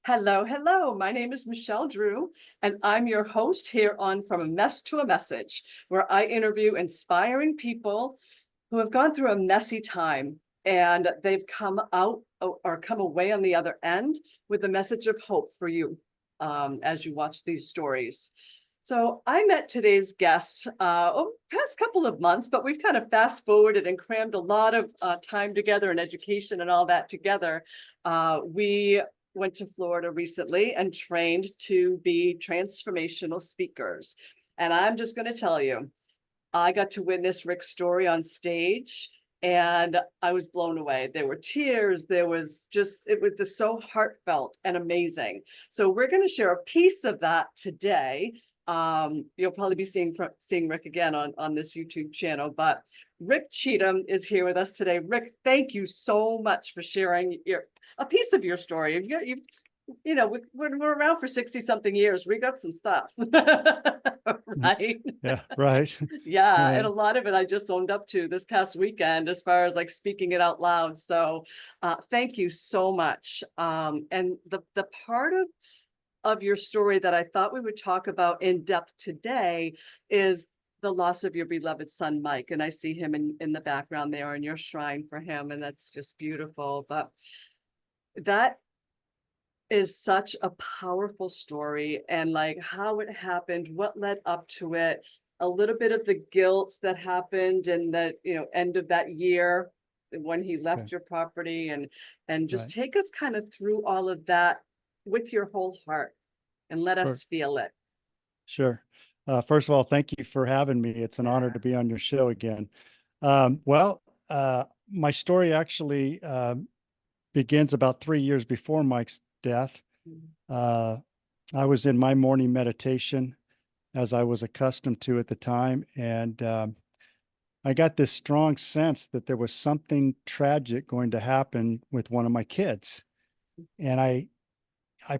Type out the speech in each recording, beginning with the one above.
Hello, hello. My name is Michelle Drew, and I'm your host here on From a Mess to a Message, where I interview inspiring people who have gone through a messy time and they've come out or come away on the other end with a message of hope for you as you watch these stories. So I met today's guest past couple of months, but we've kind of fast forwarded and crammed a lot of time together and education and all that together. We went to Florida recently and trained to be transformational speakers. And I'm just going to tell you, I got to witness Rick's story on stage and I was blown away. There were tears. There was just, it was just so heartfelt and amazing. So we're going to share a piece of that today. You'll probably be seeing Rick again on this YouTube channel, but Rick Cheatham is here with us today. Rick, thank you so much for sharing a piece of your story. We're around for 60 something years. We got some stuff, right? Yeah, right. Yeah, and Right. a lot of it I just owned up to this past weekend as far as like speaking it out loud. So thank you so much. And the part of your story that I thought we would talk about in depth today is the loss of your beloved son, Mike. And I see him in the background there in your shrine for him, and that's just beautiful. But that is such a powerful story, and like how it happened, what led up to it, a little bit of the guilt that happened in the end of that year when he Okay. left your property, and just Right. take us kind of through all of that with your whole heart and let Sure. us feel it. Sure. First of all, thank you for having me. It's an honor to be on your show again. My story actually begins about 3 years before Mike's death. Uh, I was in my morning meditation as I was accustomed to at the time, and I got this strong sense that there was something tragic going to happen with one of my kids. And I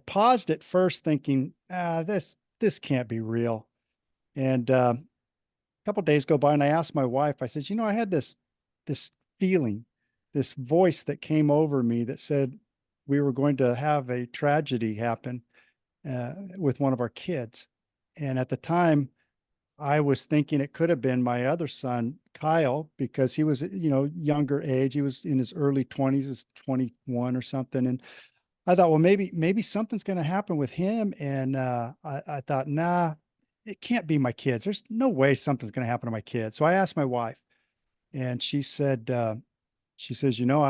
paused at first thinking, this can't be real. And a couple of days go by, and I asked my wife, I said, I had this feeling, this voice that came over me that said we were going to have a tragedy happen with one of our kids. And at the time, I was thinking it could have been my other son, Kyle, because he was, younger age. He was in his early 20s, he was 21 or something. And I thought, well, maybe something's going to happen with him. And I thought, nah, it can't be my kids. There's no way something's going to happen to my kids. So I asked my wife, and she says, I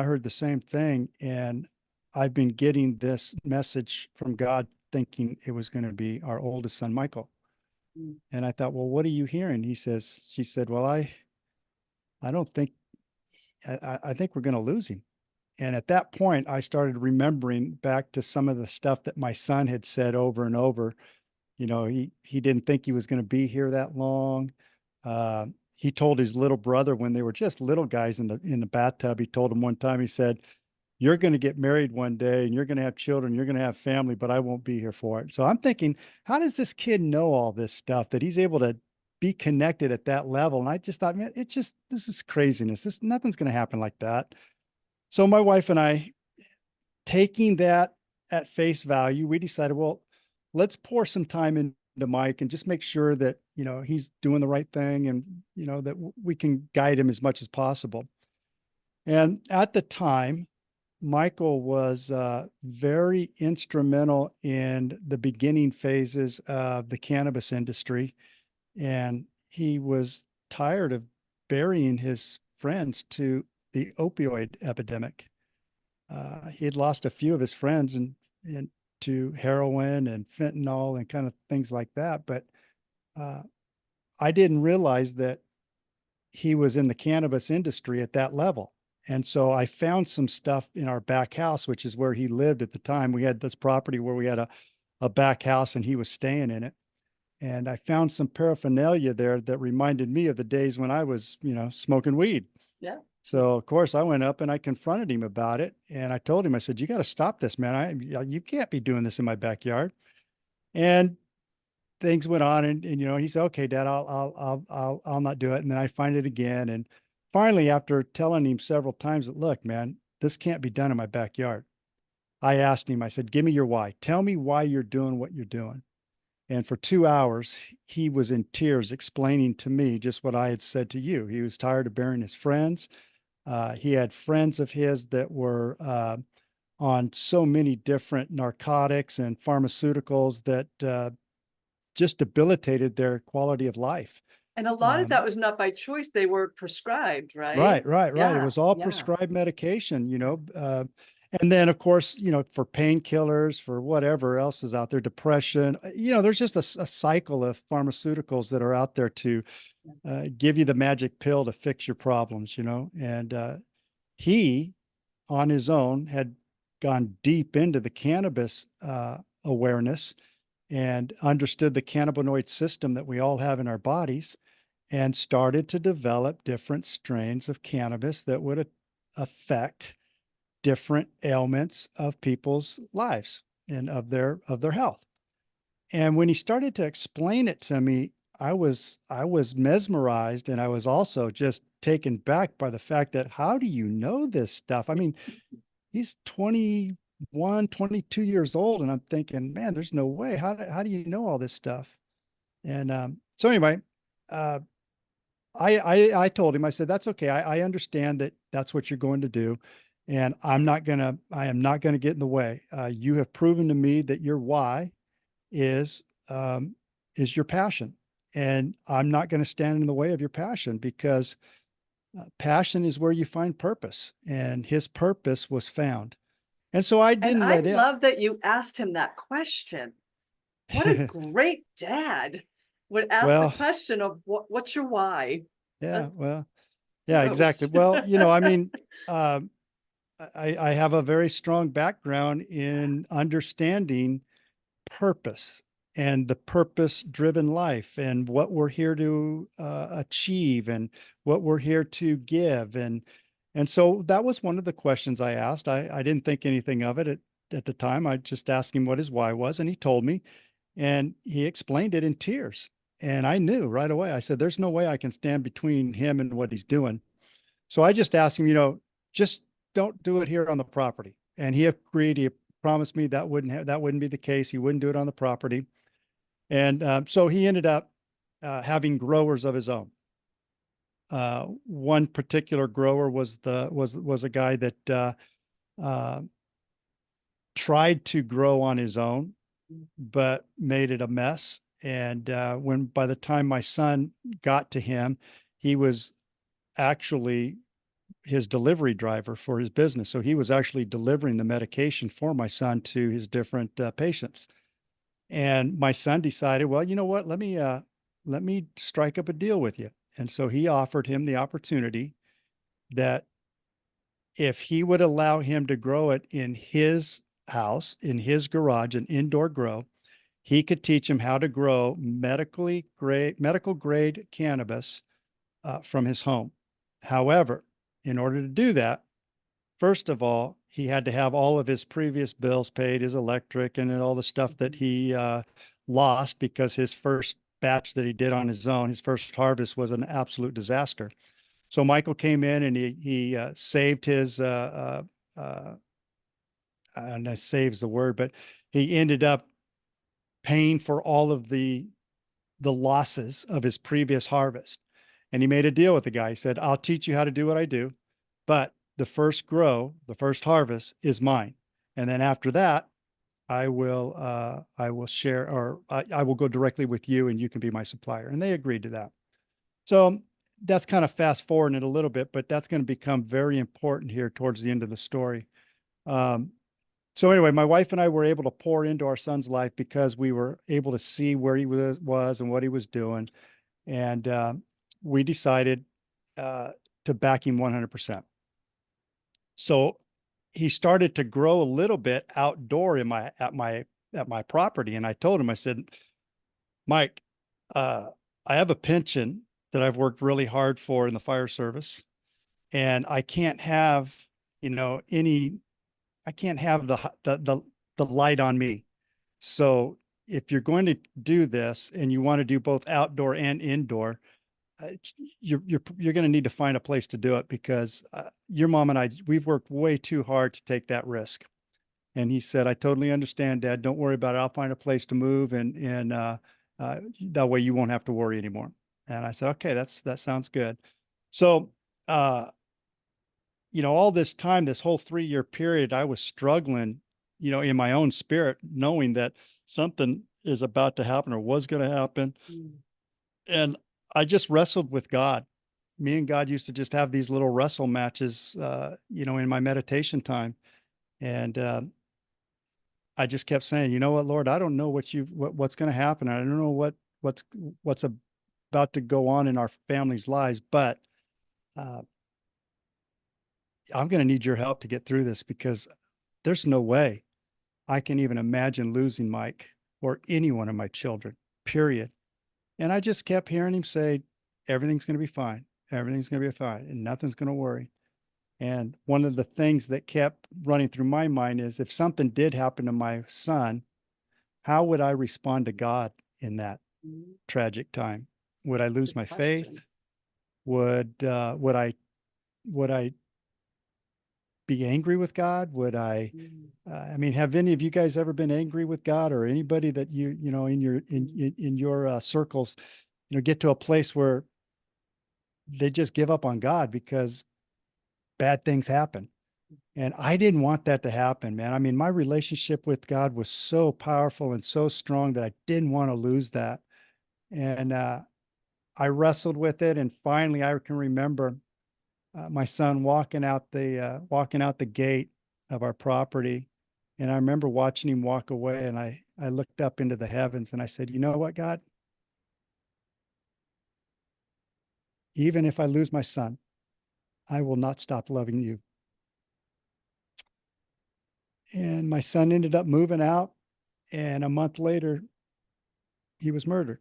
heard the same thing, and I've been getting this message from God, thinking it was going to be our oldest son, Michael. Mm. And I thought, well, what are you hearing? She said, well, I don't think, I think we're going to lose him. And at that point, I started remembering back to some of the stuff that my son had said over and over. He didn't think he was going to be here that long. He told his little brother when they were just little guys in the bathtub. He told him one time, he said, "You're going to get married one day, and you're going to have children, you're going to have family, but I won't be here for it." So I'm thinking, how does this kid know all this stuff that he's able to be connected at that level? And I just thought, man, this is craziness. Nothing's going to happen like that. So my wife and I, taking that at face value, we decided, well, let's pour some time into Mike and just make sure that, he's doing the right thing, and, that we can guide him as much as possible. And at the time, Michael was very instrumental in the beginning phases of the cannabis industry. And he was tired of burying his friends to the opioid epidemic. He had lost a few of his friends and to heroin and fentanyl and kind of things like that. But I didn't realize that he was in the cannabis industry at that level. And so I found some stuff in our back house, which is where he lived at the time. We had this property where we had a back house, and he was staying in it. And I found some paraphernalia there that reminded me of the days when I was, smoking weed. Yeah. So of course I went up and I confronted him about it. And I told him, I said, "You got to stop this, man. You can't be doing this in my backyard." And things went on, and he said, "Okay, Dad, I'll not do it." And then I find it again. And finally, after telling him several times that, "Look, man, this can't be done in my backyard," I asked him, I said, give me your why. Tell me why you're doing what you're doing. And for 2 hours, he was in tears explaining to me just what I had said to you. He was tired of burying his friends. He had friends of his that were on so many different narcotics and pharmaceuticals that just debilitated their quality of life. And a lot of Um, that was not by choice. They were prescribed, right? right. It Yeah, was all yeah. prescribed medication, and then of course, for painkillers, for whatever else is out there, depression, there's just a cycle of pharmaceuticals that are out there to give you the magic pill to fix your problems, and he on his own had gone deep into the cannabis awareness and understood the cannabinoid system that we all have in our bodies and started to develop different strains of cannabis that would affect different ailments of people's lives and of their health. And when he started to explain it to me, I was mesmerized, and I was also just taken back by the fact that how do you know this stuff? I mean, he's 21, 22 years old, and I'm thinking, man, there's no way. How do you know all this stuff? And so anyway, uh, I told him, I said, that's okay. I understand that that's what you're going to do. And I am not going to get in the way. You have proven to me that your why is, is your passion. And I'm not going to stand in the way of your passion because passion is where you find purpose. And his purpose was found. And so I And didn't I let it. love that you asked him that question. What a great dad would ask the Well, question of what's your why? yeah, That's well, yeah, exactly. gross. Well, I mean, um, I have a very strong background in understanding purpose and the purpose driven life and what we're here to achieve and what we're here to give. And so that was one of the questions I asked. I didn't think anything of it at the time. I just asked him what his why was, and he told me, and he explained it in tears. And I knew right away. I said, there's no way I can stand between him and what he's doing. So I just asked him, just don't do it here on the property. And he agreed. He promised me that wouldn't be the case. He wouldn't do it on the property. And so he ended up having growers of his own. One particular grower was a guy that uh, tried to grow on his own, but made it a mess. And when by the time my son got to him, he was actually his delivery driver for his business. So he was actually delivering the medication for my son to his different patients. And my son decided, well, you know what? Let me strike up a deal with you. And so he offered him the opportunity that if he would allow him to grow it in his house, in his garage, an indoor grow, he could teach him how to grow medical grade cannabis from his home. However, in order to do that, first of all, he had to have all of his previous bills paid, his electric and all the stuff that he lost because his first batch that he did on his own, his first harvest was an absolute disaster. So Michael came in and he saved his I don't know, saves the word, but he ended up paying for all of the losses of his previous harvest. And he made a deal with the guy. He said, I'll teach you how to do what I do, but the first harvest is mine. And then after that, I will share, or I will go directly with you and you can be my supplier. And they agreed to that. So that's kind of fast forwarding it a little bit, but that's going to become very important here towards the end of the story. Um, so anyway, my wife and I were able to pour into our son's life because we were able to see where he was and what he was doing. And we decided uh, to back him 100%. So he started to grow a little bit outdoor at my property. And I told him, I said, Mike, uh, I have a pension that I've worked really hard for in the fire service, and you know, any, I can't have the light on me. So if you're going to do this and you want to do both outdoor and indoor, uh, you're going to need to find a place to do it because your mom and I, we've worked way too hard to take that risk. And he said, I totally understand, Dad. Don't worry about it. I'll find a place to move, and that way you won't have to worry anymore. And I said, okay, that sounds good. So, uh, all this time, this whole 3-year period, I was struggling, in my own spirit, knowing that something is about to happen or was going to happen. Mm. And I just wrestled with God. Me and God used to just have these little wrestle matches, in my meditation time. And I just kept saying, you know what, Lord, I don't know what's going to happen. I don't know what's what's about to go on in our family's lives, but uh, I'm going to need your help to get through this, because there's no way I can even imagine losing Mike or any one of my children, period. And I just kept hearing him say, everything's going to be fine. Everything's going to be fine, and nothing's going to worry. And one of the things that kept running through my mind is, if something did happen to my son, how would I respond to God in that Mm. tragic time? Would I lose Good my question. faith? Would I be angry with God? Would I, Mm. I mean, have any of you guys ever been angry with God, or anybody that in your, in your circles, get to a place where they just give up on God because bad things happen? And I didn't want that to happen, man. I mean, my relationship with God was so powerful and so strong that I didn't want to lose that. And I wrestled with it, and finally, I can remember my son walking out the gate of our property, and I remember watching him walk away. And I looked up into the heavens, and I said, "You know what, God? Even if I lose my son, I will not stop loving you." And my son ended up moving out, and a month later, he was murdered.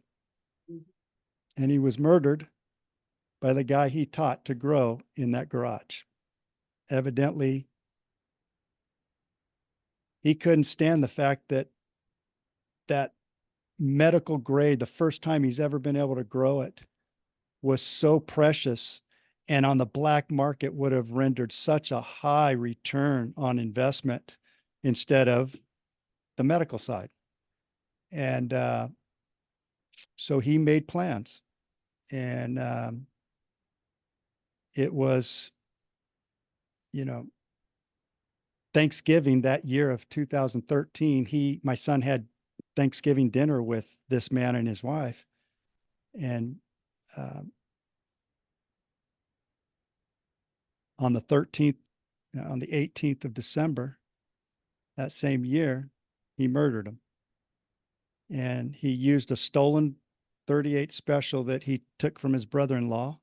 Mm. And he was murdered by the guy he taught to grow in that garage. Evidently, he couldn't stand the fact that that medical grade, the first time he's ever been able to grow it, was so precious, and on the black market would have rendered such a high return on investment instead of the medical side. And so he made plans. And it was, you know, Thanksgiving that year of 2013, my son had Thanksgiving dinner with this man and his wife. And uh, on the 13th, on the 18th of December, that same year, he murdered him. And he used a stolen 38 special that he took from his brother-in-law.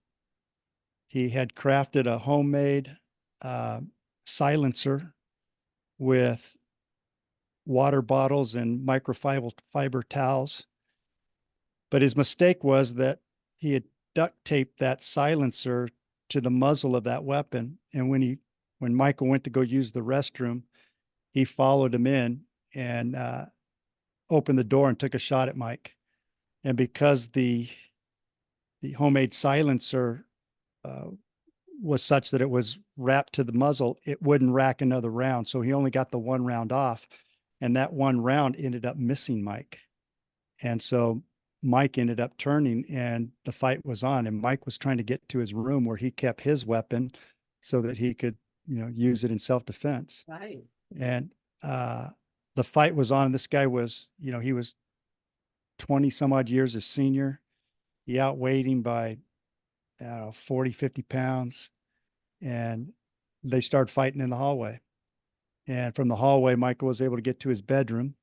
He had crafted a homemade uh, silencer with water bottles and microfiber towels. But his mistake was that he had duct taped that silencer to the muzzle of that weapon. And when Michael went to go use the restroom, he followed him in and opened the door and took a shot at Mike. And because the homemade silencer uh, was such that it was wrapped to the muzzle, it wouldn't rack another round. So he only got the one round off, and that one round ended up missing Mike. And so Mike ended up turning, and the fight was on, and Mike was trying to get to his room where he kept his weapon so that he could, use it in self-defense. Right. And the fight was on. This guy was, he was 20 some odd years his senior. He outweighed him by 40, 50 pounds. And they started fighting in the hallway. And from the hallway, Michael was able to get to his bedroom.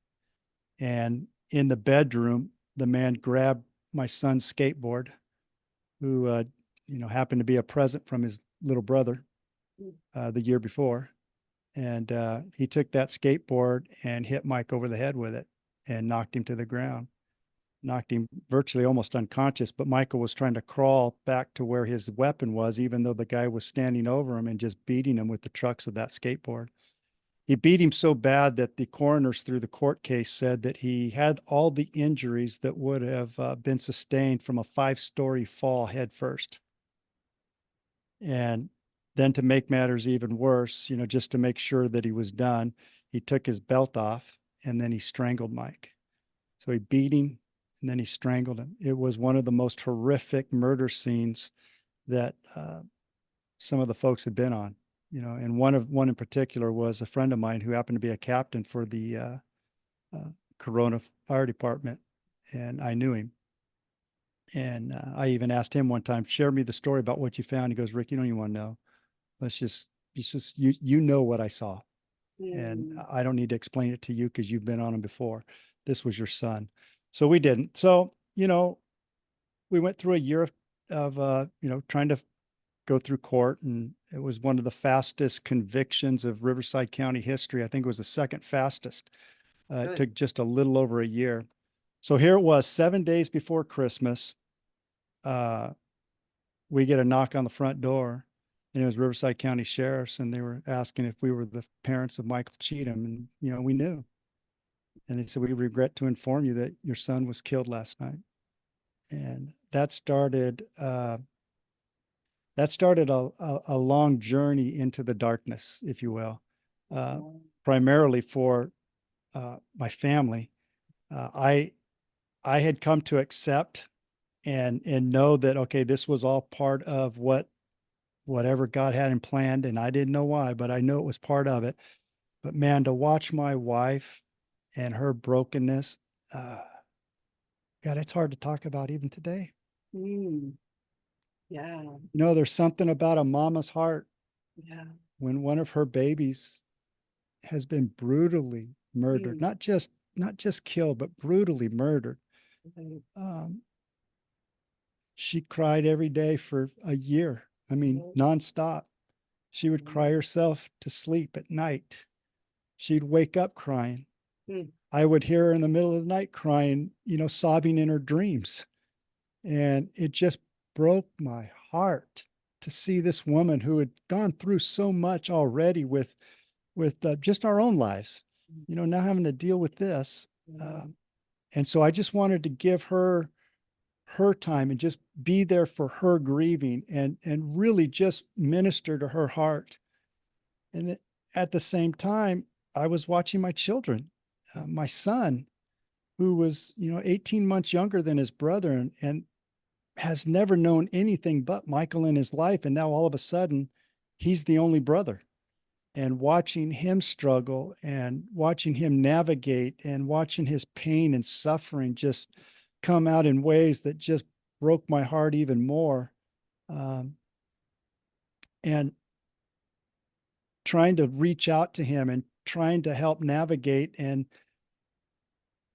And in the bedroom, the man grabbed my son's skateboard, who, happened to be a present from his little brother the year before. And he took that skateboard and hit Mike over the head with it and knocked him to the ground, knocked him virtually almost unconscious. But Michael was trying to crawl back to where his weapon was, even though the guy was standing over him and just beating him with the trucks of that skateboard. He beat him so bad that the coroners through the court case said that he had all the injuries that would have been sustained from a 5-story fall head first. And then, to make matters even worse, just to make sure that he was done, he took his belt off and then he strangled Mike. So he beat him and then he strangled him. It was one of the most horrific murder scenes that some of the folks had been on, you know, and one in particular was a friend of mine who happened to be a captain for the Corona Fire Department, and I knew him. And I even asked him one time, share me the story about what you found. He goes, Rick, you don't even want to know. It's just you know what I saw, and I don't need to explain it to you because you've been on them before. This was your son. So we didn't. So, you know, we went through a year of you know, trying to go through court, and it was one of the fastest convictions of Riverside County history. I think it was the second fastest. It took just a little over a year. So here it was, 7 days before Christmas. We get a knock on the front door, and it was Riverside County Sheriff's, and they were asking if we were the parents of Michael Cheatham, and you know, we knew. And they said, we regret to inform you that your son was killed last night. And that started a long journey into the darkness, if you will, primarily for my family. I had come to accept and know that, okay, this was all part of whatever God had in planned, and I didn't know why, but I know it was part of it. But man, to watch my wife and her brokenness, God, it's hard to talk about even today. Mm. Yeah. You know, there's something about a mama's heart Yeah. when one of her babies has been brutally murdered, not just killed, but brutally murdered. Right. She cried every day for a year. I mean, nonstop. She would cry herself to sleep at night. She'd wake up crying. Mm. I would hear her in the middle of the night crying, you know, sobbing in her dreams. And it just broke my heart to see this woman who had gone through so much already with just our own lives, you know, now having to deal with this. And so I just wanted to give her time and just be there for her grieving and really just minister to her heart. And at the same time, I was watching my children, my son, who was, you know, 18 months younger than his brother, and has never known anything but Michael in his life. And now all of a sudden, he's the only brother. And watching him struggle and watching him navigate and watching his pain and suffering just come out in ways that just broke my heart even more. And trying to reach out to him and trying to help navigate. And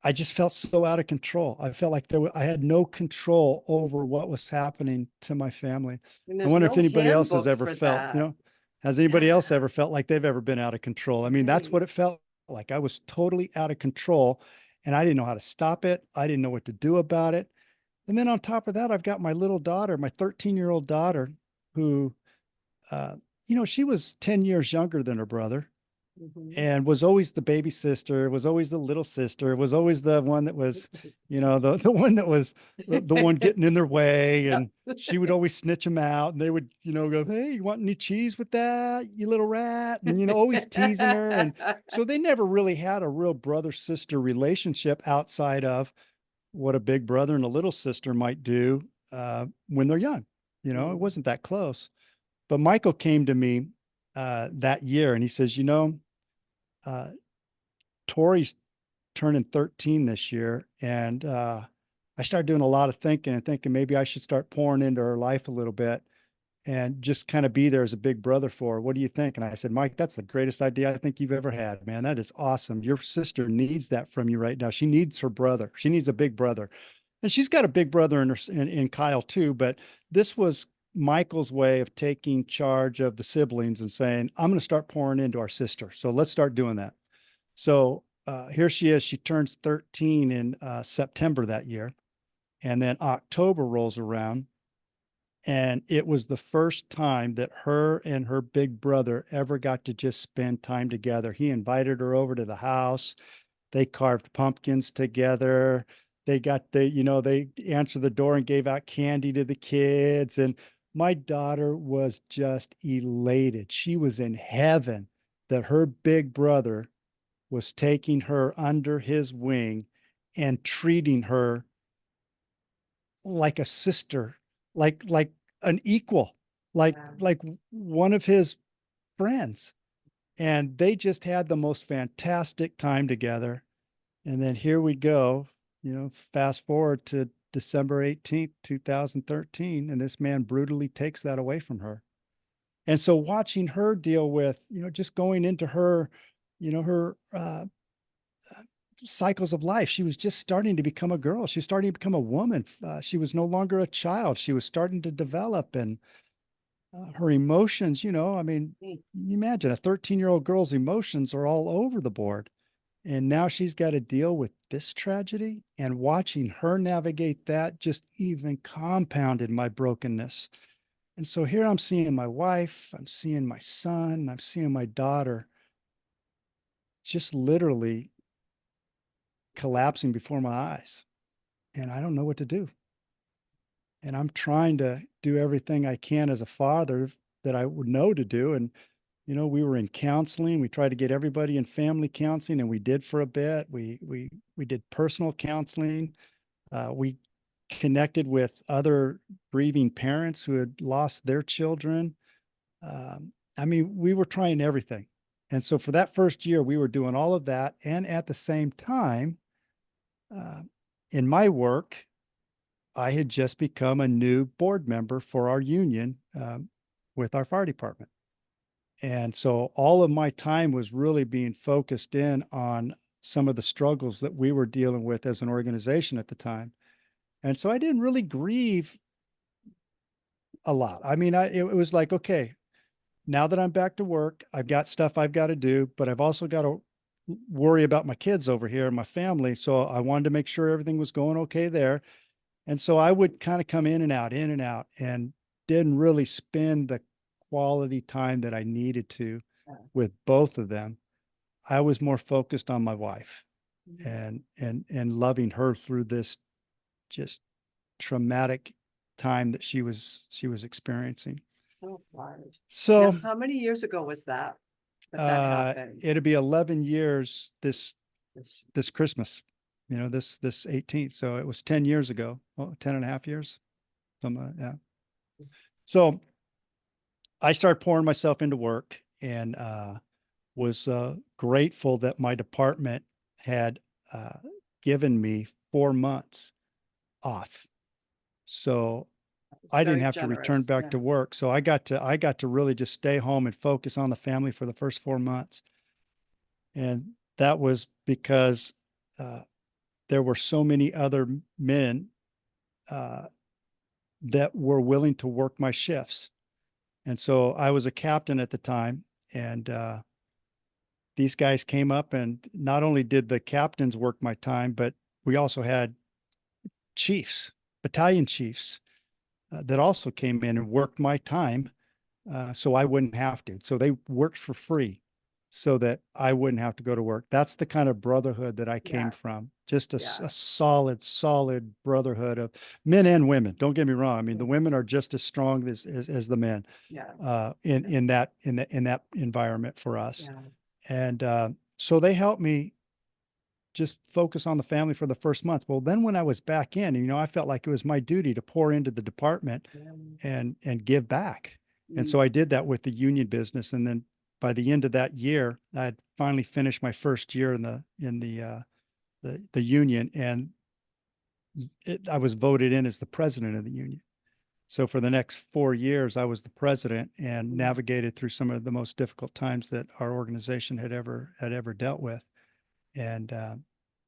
I just felt so out of control. I felt like I had no control over what was happening to my family. And I there's wonder if no anybody else has handbook ever for felt, you that. know, has anybody else Yeah. ever felt like they've ever been out of control? I mean, that's what it felt like. I was totally out of control and I didn't know how to stop it. I didn't know what to do about it. And then on top of that, I've got my little daughter, my 13-year-old daughter, who, uh, you know, she was 10 years younger than her brother. And was always the baby sister, was always the little sister, was always the one that was, you know, the one that was the one getting in their way. And she would always snitch them out. And they would, you know, go, hey, you want any cheese with that, you little rat? And, you know, always teasing her. And so they never really had a real brother-sister relationship outside of what a big brother and a little sister might do when they're young. You know, it wasn't that close. But Michael came to me that year and he says, you know, Tori's turning 13 this year. And I started doing a lot of thinking and thinking maybe I should start pouring into her life a little bit and just kind of be there as a big brother for her. What do you think? And I said, Mike, that's the greatest idea I think you've ever had, man. That is awesome. Your sister needs that from you right now. She needs her brother. She needs a big brother. And she's got a big brother in Kyle too. But this was Michael's way of taking charge of the siblings and saying, I'm going to start pouring into our sister. So let's start doing that. So here she is. She turns 13 in September that year. And then October rolls around. And it was the first time that her and her big brother ever got to just spend time together. He invited her over to the house. They carved pumpkins together. You know, they answered the door and gave out candy to the kids. And my daughter was just elated. She was in heaven that her big brother was taking her under his wing and treating her like a sister, like an equal, Yeah. like one of his friends. And they just had the most fantastic time together. And then here we go, fast forward to December 18th, 2013, and this man brutally takes that away from her. And so watching her deal with, just going into her, her cycles of life, she was just starting to become a girl. She was starting to become a woman. She was no longer a child. She was starting to develop, and her emotions, I mean, Mm. you imagine a 13-year-old girl's emotions are all over the board. And now she's got to deal with this tragedy, and watching her navigate that just even compounded my brokenness. And so here I'm seeing my wife, I'm seeing my son, I'm seeing my daughter just literally collapsing before my eyes. And I don't know what to do. And I'm trying to do everything I can as a father that I would know to do. And, we were in counseling. We tried to get everybody in family counseling, and we did for a bit. We did personal counseling. We connected with other grieving parents who had lost their children. I mean, we were trying everything. And so for that first year, we were doing all of that. And at the same time, uh, in my work, I had just become a new board member for our union with our fire department. And so all of my time was really being focused in on some of the struggles that we were dealing with as an organization at the time. And so I didn't really grieve a lot. I mean, it was like, okay, now that I'm back to work, I've got stuff I've got to do, but I've also got to worry about my kids over here and my family. So I wanted to make sure everything was going okay there. And so I would kind of come in and out, and didn't really spend the quality time that I needed to with both of them. I was more focused on my wife and loving her through this just traumatic time that she was experiencing. Oh, hard. Now, So how many years ago was that that happened? it'll be 11 years this This- this Christmas, this 18th. So it was 10 years ago, 10 and a half years. Yeah. So I started pouring myself into work, and was grateful that my department had uh, given me 4 months off. So It's I didn't very have to return generous. back Yeah. to work. So I got to really just stay home and focus on the family for the first 4 months. And that was because uh, there were so many other men uh, that were willing to work my shifts. And so I was a captain at the time, and these guys came up, and not only did the captains work my time, but we also had chiefs, battalion chiefs, that also came in and worked my time, so I wouldn't have to. So they worked for free so that I wouldn't have to go to work. That's the kind of brotherhood that I came Yeah. from. Just a Yeah. solid brotherhood of men and women. Don't get me wrong. I mean, the Yeah. women are just as strong as the men Yeah. in that environment for us. Yeah. And so they helped me just focus on the family for the first month. Well, then when I was back in, I felt like it was my duty to pour into the department Yeah. and give back. And Mm. so I did that with the union business. And then by the end of that year, I had finally finished my first year in the union, and I was voted in as the president of the union. So for the next 4 years, I was the president and Mm. navigated through some of the most difficult times that our organization had ever dealt with. And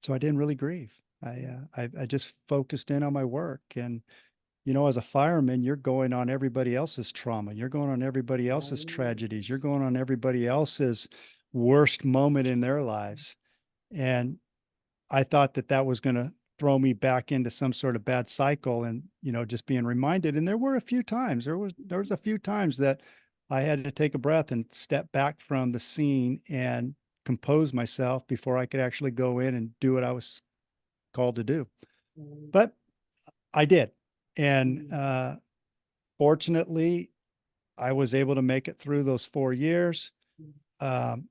so I didn't really grieve. I just focused in on my work. And as a fireman, you're going on everybody else's trauma. You're going on everybody else's Right. tragedies. You're going on everybody else's worst moment in their lives. And I thought that that was going to throw me back into some sort of bad cycle, and, just being reminded. And there were a few times, there was a few times that I had to take a breath and step back from the scene and compose myself before I could actually go in and do what I was called to do. Mm. But I did. And Mm. fortunately, I was able to make it through those 4 years. Mm. Um,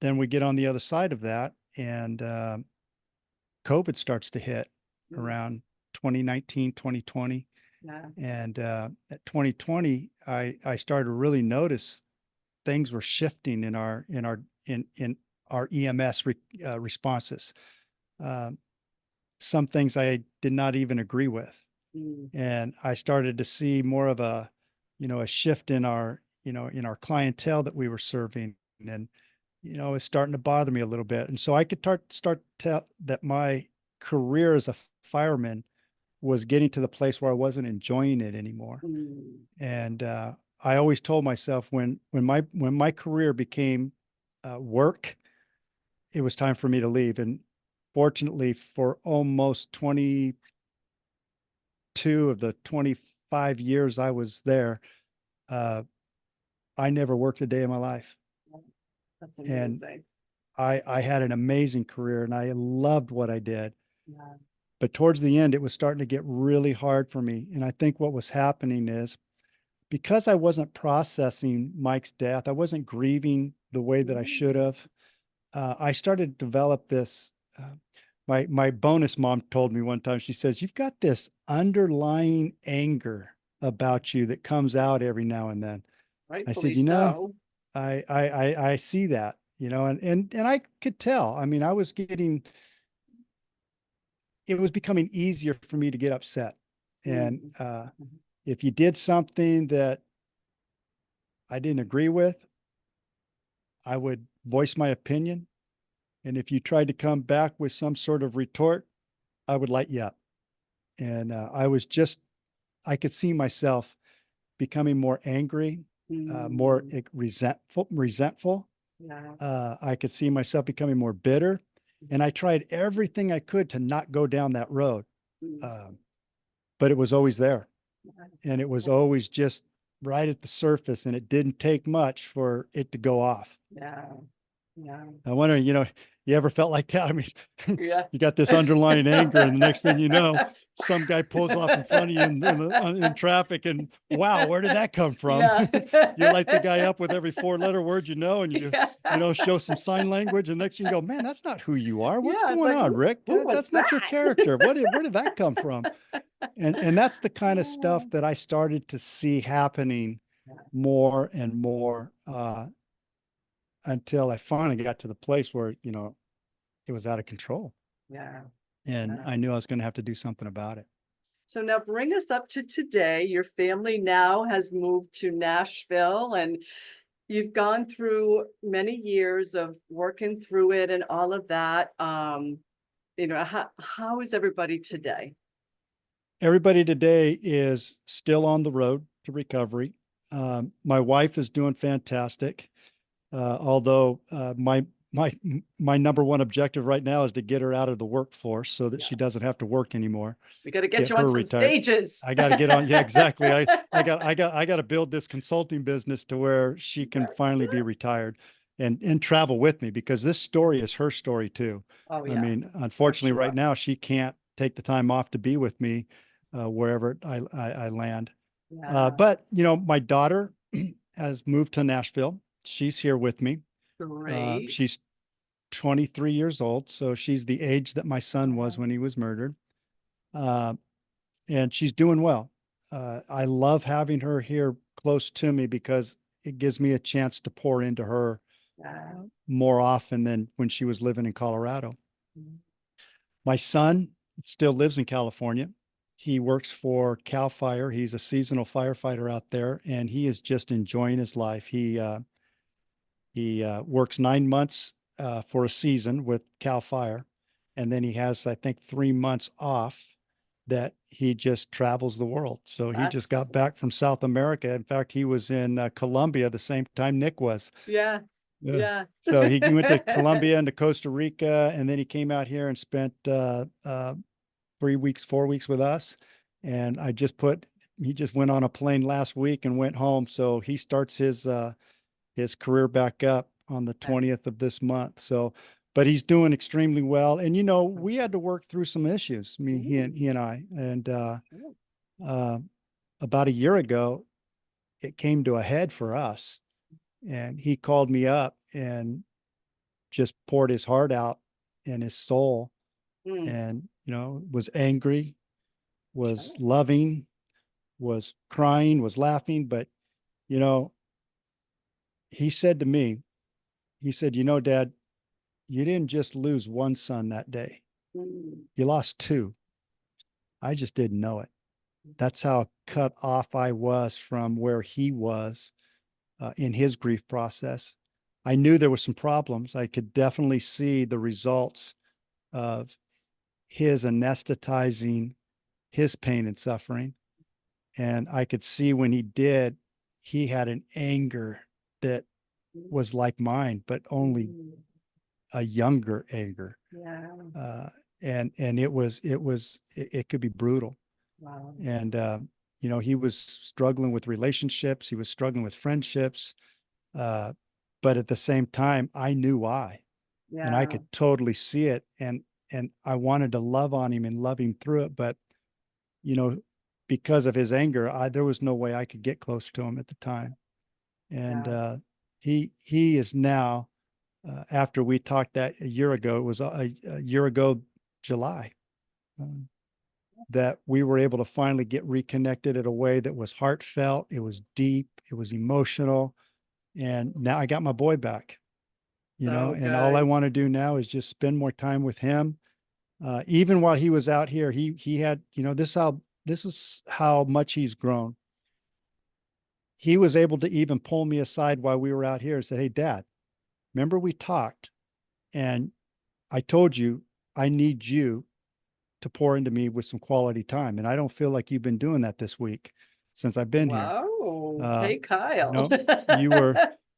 then we get on the other side of that, and COVID starts to hit around 2019, 2020. Yeah. And at 2020, I started to really notice things were shifting in our EMS responses. Some things I did not even agree with. Mm. And I started to see more of a shift in our clientele that we were serving. And, it's starting to bother me a little bit. And so I could start to tell that my career as a fireman was getting to the place where I wasn't enjoying it anymore. Mm. And I always told myself when my career became work, it was time for me to leave. And fortunately, for almost 22 of the 25 years I was there, uh, I never worked a day in my life. That's And amazing. I had an amazing career and I loved what I did. Yeah. But towards the end, it was starting to get really hard for me. And I think what was happening is because I wasn't processing Mike's death, I wasn't grieving the way that I should Mm. have. I started to develop this. My bonus mom told me one time, she says, "You've got this underlying anger about you that comes out every now and then." I Rightfully said, so. I see that, and I could tell. I mean, it was becoming easier for me to get upset. And Mm. Mhm. if you did something that I didn't agree with, I would voice my opinion. And if you tried to come back with some sort of retort, I would light you up. And I could see myself becoming more angry, more Mm. resentful. Yeah. I could see myself becoming more bitter. And I tried everything I could to not go down that road. Mm. Um, but it was always there. Yeah. And it was always just right at the surface. And it didn't take much for it to go off. Yeah. Yeah. I wonder, you ever felt like that? I mean, Yeah. you got this underlying anger, and the next thing you know, some guy pulls off in front of you in traffic, and wow, where did that come from? Yeah. You light the guy up with every four-letter word and Yeah. show some sign language, and next you go, man, that's not who you are. What's Yeah, it's going like, on, Rick? who was That's not your that? character. Where did that come from? And that's the kind of Yeah. stuff that I started to see happening Yeah. more and more until I finally got to the place where, it was out of control. Yeah. And Yeah. I knew I was going to have to do something about it. So now bring us up to today. Your family now has moved to Nashville and you've gone through many years of working through it and all of that. How is everybody today? Everybody today is still on the road to recovery. My wife is doing fantastic. Although my my number one objective right now is to get her out of the workforce so that Yeah. she doesn't have to work anymore. We got to get Get you on her some retired. stages. I got to get on. Yeah, exactly. I got to build this consulting business to where she can Very finally be good. retired and travel with me, because this story is her story too. Oh I yeah, mean, for unfortunately, right sure. now she can't take the time off to be with me wherever I land. Yeah, But my daughter has moved to Nashville. She's here with me. great. She's 23 years old, so she's the age that my son was Wow. when he was murdered. Uh, and she's doing well. I love having her here close to me because it gives me a chance to pour into her Yeah. more often than when she was living in Colorado. Mm. My son still lives in California. He works for Cal Fire. He's a seasonal firefighter out there, and he is just enjoying his life. He works 9 months for a season with Cal Fire, and then he has, I think, 3 months off that he just travels the world. So he just That's got back from South America. In fact, he was in Colombia the same time Nick was. yeah, Yeah. yeah. So he went to Colombia and to Costa Rica, and then he came out here and spent 3 weeks, 4 weeks with us. And he just went on a plane last week and went home. So he starts his career back up on the Okay, 20th of this month. So, but he's doing extremely well. And for we had sure. to work through some issues, me, he Mm, and I. And sure. uh, about a year ago, it came to a head for us. And he called me up and just poured his heart out and his soul, Mm. and, was angry, was Sure. loving, was crying, was laughing. But, you know, he said to me, he said, Dad, you didn't just lose one son that day. Mm. You lost two. I just didn't know it. That's how cut off I was from where he was in his grief process. I knew there were some problems. I could definitely see the results of his anesthetizing his pain and suffering. And I could see when he did, he had an anger that was like mine, but only Mm. a younger anger. Yeah. Uh, and it could be brutal. Wow. And, he was struggling with relationships. He was struggling with friendships. Uh, but at the same time, I knew why, and I Yeah. could totally see it. And I wanted to love on him and love him through it. But, you know, because of his anger, there was no way I could get close to him at the time. And, Yeah. he is now, after we talked that a year ago, it was a year ago, July, uh, that we were able to finally get reconnected in a way that was heartfelt. It was deep. It was emotional. And now I got my boy back, So and all I good. want to do now is just spend more time with him. Even while he was out here, he had, this is how much he's grown. He was able to even pull me aside while we were out here and said, "Hey, Dad, remember we talked and I told you I need you to pour into me with some quality time. And I don't feel like you've been doing that this week since I've been here. Wow. Uh, Hey, Kyle. you were,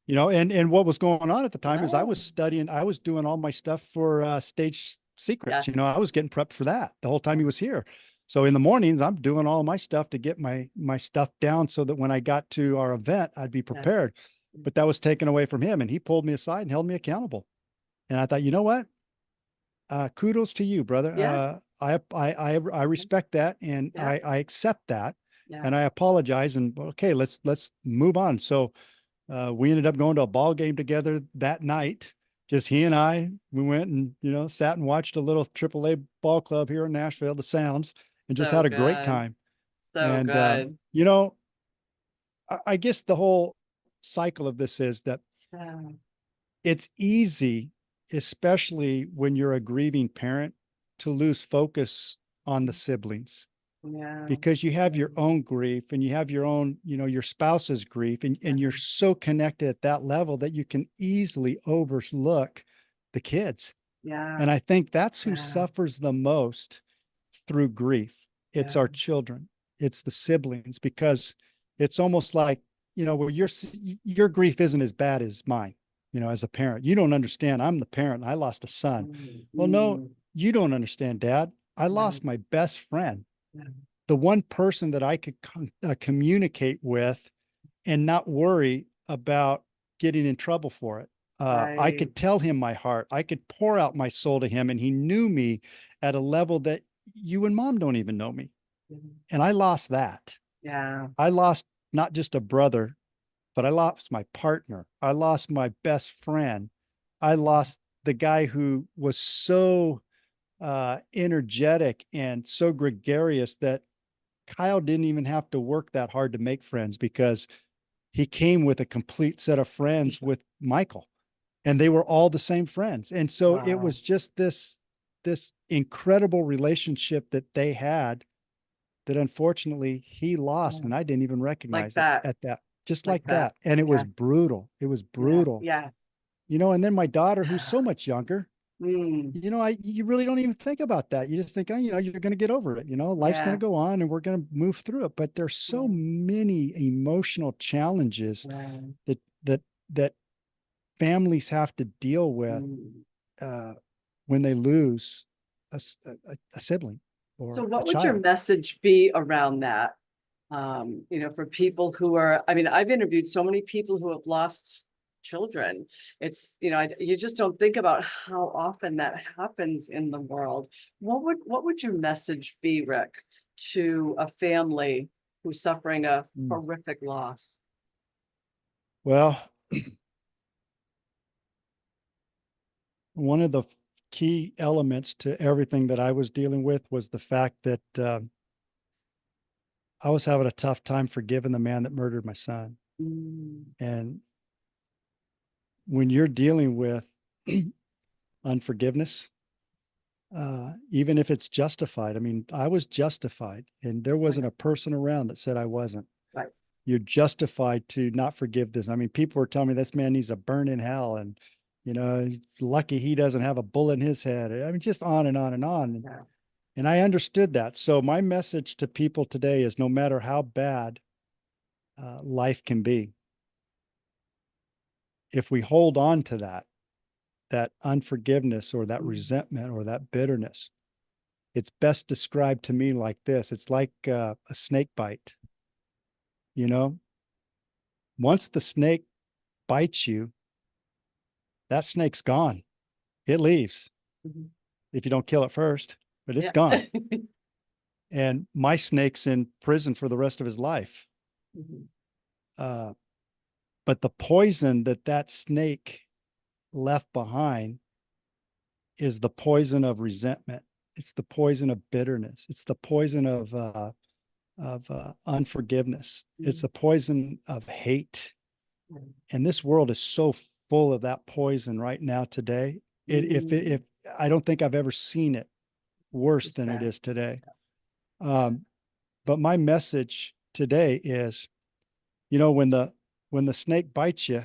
and what was going on at the time is I Wow. was studying, I was doing all my stuff for Stage Yeah. Secrets. I was getting prepped for that the whole time Yeah. he was here. So in the mornings, I'm doing all my stuff to get my stuff down so that when I got to our event, I'd be Yeah. prepared. But that was taken away from him, and he pulled me aside and held me accountable. And I thought, you know what? Kudos to you, brother. Yeah. I respect that, and Yeah. I accept that, Yeah. and I apologize. And okay, let's move on. So we ended up going to a ball game together that night. Just he and I. We went and sat and watched a little AAA ball club here in Nashville, the Sounds, and just So had a great good. time. So And good. I guess the whole cycle of this is that Yeah. it's easy, especially when you're a grieving parent, to lose focus on the siblings Yeah. because you have your own grief and you have your own, your spouse's grief, and you're so connected at that level that you can easily overlook the kids. Yeah. And I think that's who Yeah. suffers the most through grief. It's Yeah. our children, it's the siblings, because it's almost like, well, your grief isn't as bad as mine. As a parent, you don't understand. I'm the parent. I lost a son. Mm. Well, no, Mm. you don't understand, Dad. I Right. lost my best friend, Yeah. the one person that I could communicate with and not worry about getting in trouble for it. I Right. could tell him my heart. I could pour out my soul to him, and he knew me at a level that you and Mom don't even know me. Mhm. And I lost that. Yeah. I lost not just a brother, but I lost my partner. I lost my best friend. I lost the guy who was so energetic and so gregarious that Kyle didn't even have to work that hard to make friends, because he came with a complete set of friends with Michael, and they were all the same friends. And so it Wow. was just this incredible relationship that they had that unfortunately he lost, Yeah. and I didn't even Like recognize it that. at that, just Like like that. that. And it was Yeah. brutal. It was Yeah. brutal. Yeah. And then my daughter, who's so much younger, Mm. you really don't even think about that. You just think, oh, you're going to get over it. Life's going Yeah. to go on and we're going to move through it. But there's so many emotional challenges Right. that that that families have to deal with Mm. uh, when they lose a sibling So or a what would your child. message be around that? For people who are, I mean, I've interviewed so many people who have lost children. It's, you just don't think about how often that happens in the world. What would your message be, Rick, to a family who's suffering a Mm. horrific loss? Well, one of the key elements to everything that I was dealing with was the fact that I was having a tough time forgiving the man that murdered my son. Mm, And when you're dealing with unforgiveness, even if it's justified, I mean, I was justified, and there wasn't a person around that said I wasn't. right. You're justified to not forgive this. I mean, people were telling me this man needs to burn in hell, and he's lucky he doesn't have a bullet in his head. I mean, just on and on and on. Yeah. And I understood that. So my message to people today is no matter how bad life can be, if we hold on to that unforgiveness or that resentment or that bitterness, it's best described to me like this. It's like a snake bite. Once the snake bites you, that snake's gone. It leaves Mhm. if you don't kill it first, but it's Yeah. gone. And my snake's in prison for the rest of his life. Mhm. Uh, but the poison that snake left behind is the poison of resentment. It's the poison of bitterness. It's the poison of unforgiveness. It's the poison of hate. And this world is so full of that poison right now today. If I don't think I've ever seen it worse It's than it bad. is today. But my message today is, when the snake bites you,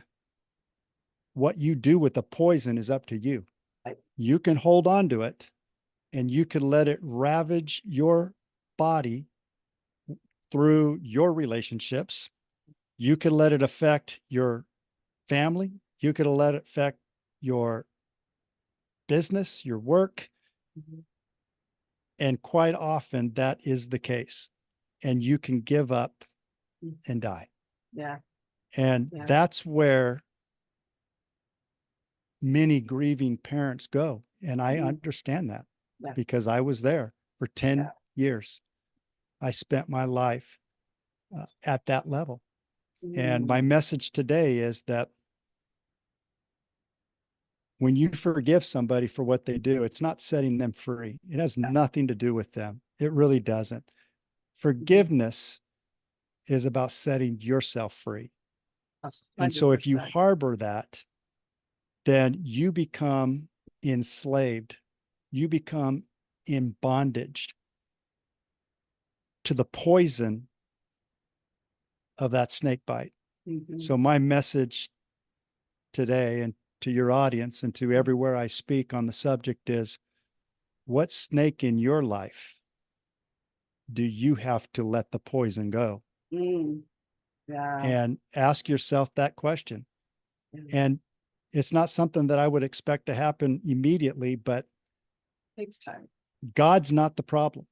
what you do with the poison is up to you. Right. You can hold on to it, and you can let it ravage your body through your relationships. You can let it affect your family. You can let it affect your business, your work. Mhm. And quite often that is the case. And you can give up and die. Yeah. And Yeah. that's where many grieving parents go. And I understand that Yeah. because I was there for 10 Yeah. years. I spent my life at that level. And my message today is that when you forgive somebody for what they do, it's not setting them free. It has nothing to do with them. It really doesn't. Forgiveness is about setting yourself free. And so if you 100%. harbor that, then you become enslaved. You become in bondage to the poison of that snake bite. So my message today, and to your audience and to everywhere I speak on the subject, is what snake in your life do you have to let the poison go? Yeah. And ask yourself that question. Yeah. And it's not something that I would expect to happen immediately, but Takes time. God's not the problem.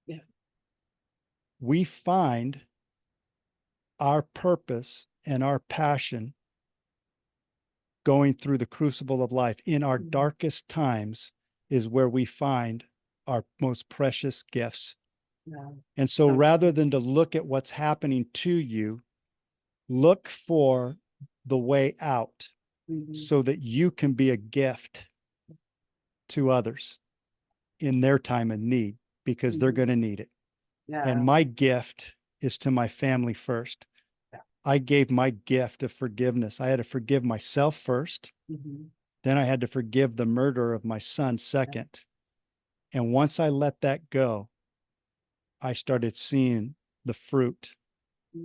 Yeah. We find our purpose and our passion going through the crucible of life. In our darkest times is where we find our most precious gifts. Yeah. And so rather than to look at what's happening to you, look for the way out so that you can be a gift to others in their time of need, because they're going to need it. Yeah. And my gift is to my family first. Yeah. I gave my gift of forgiveness. I had to forgive myself first. Then I had to forgive the murderer of my son second. And once I let that go, I started seeing the fruit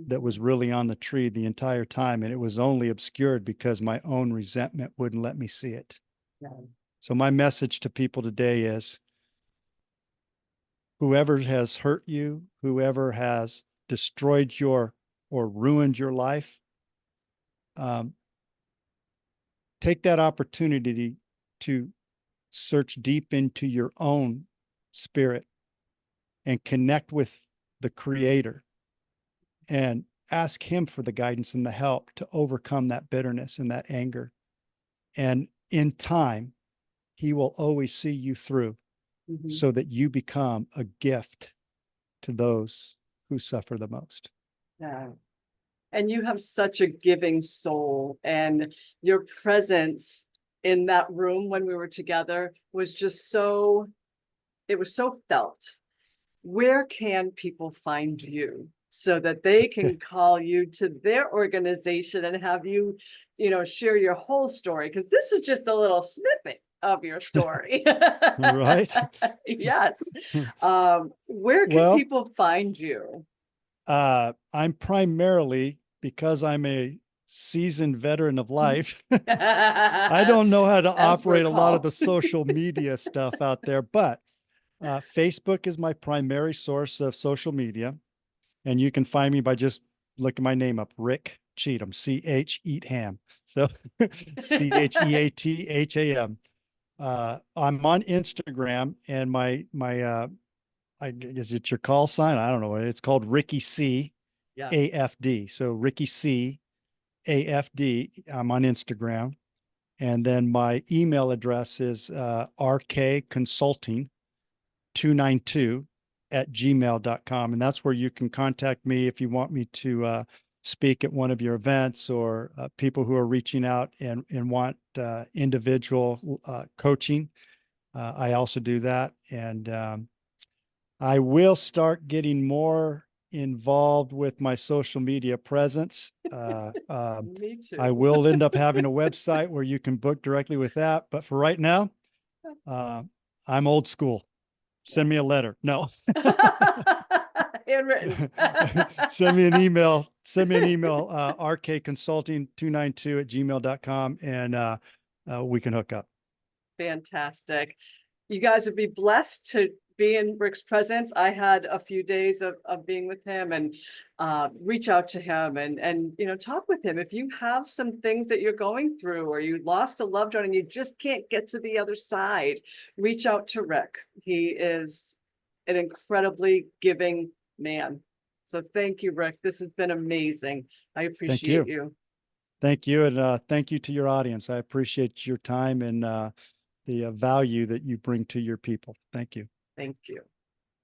that was really on the tree the entire time. And it was only obscured because my own resentment wouldn't let me see it. Yeah. So my message to people today is, whoever has hurt you, whoever has destroyed your or ruined your life, take that opportunity to search deep into your own spirit and connect with the Creator and ask Him for the guidance and the help to overcome that bitterness and that anger. And in time, He will always see you through so that you become a gift to those who suffer the most. Yeah. And you have such a giving soul, and your presence in that room when we were together was just so, it was so felt. Where can people find you so that they can call you to their organization and have you, share your whole story? Because this is just a little snippet of your story. Right. Yes. Where can Well, people find you? I'm primarily, because I'm a seasoned veteran of life, I don't know how to As we're operate a lot of called. the social media stuff out there, but Facebook is my primary source of social media. And you can find me by just looking my name up, Rick Cheatham, C-H Eat Ham. So Cheatham. I'm on Instagram, and my I guess it's your call sign. I don't know. It's called Ricky C Yes. AFD. So Ricky C AFD. I'm on Instagram. And then my email address is rkconsulting292@gmail.com. And that's where you can contact me if you want me to speak at one of your events, or people who are reaching out and want individual coaching. I also do that. And I will start getting more involved with my social media presence. Me I too. will end up having a website where you can book directly with that. But for right now, uh, I'm old school. Send me a letter. No. Handwritten. Send me an email. Send me an email, rkconsulting292@gmail.com, and we can hook up. Fantastic. You guys would be blessed to be in Rick's presence. I had a few days of being with him, and reach out to him and talk with him. If you have some things that you're going through, or you lost a loved one and you just can't get to the other side, reach out to Rick. He is an incredibly giving man. So thank you, Rick. This has been amazing. I Thank appreciate you. you. Thank you. And thank you to your audience. I appreciate your time and the value that you bring to your people. Thank you. Thank you.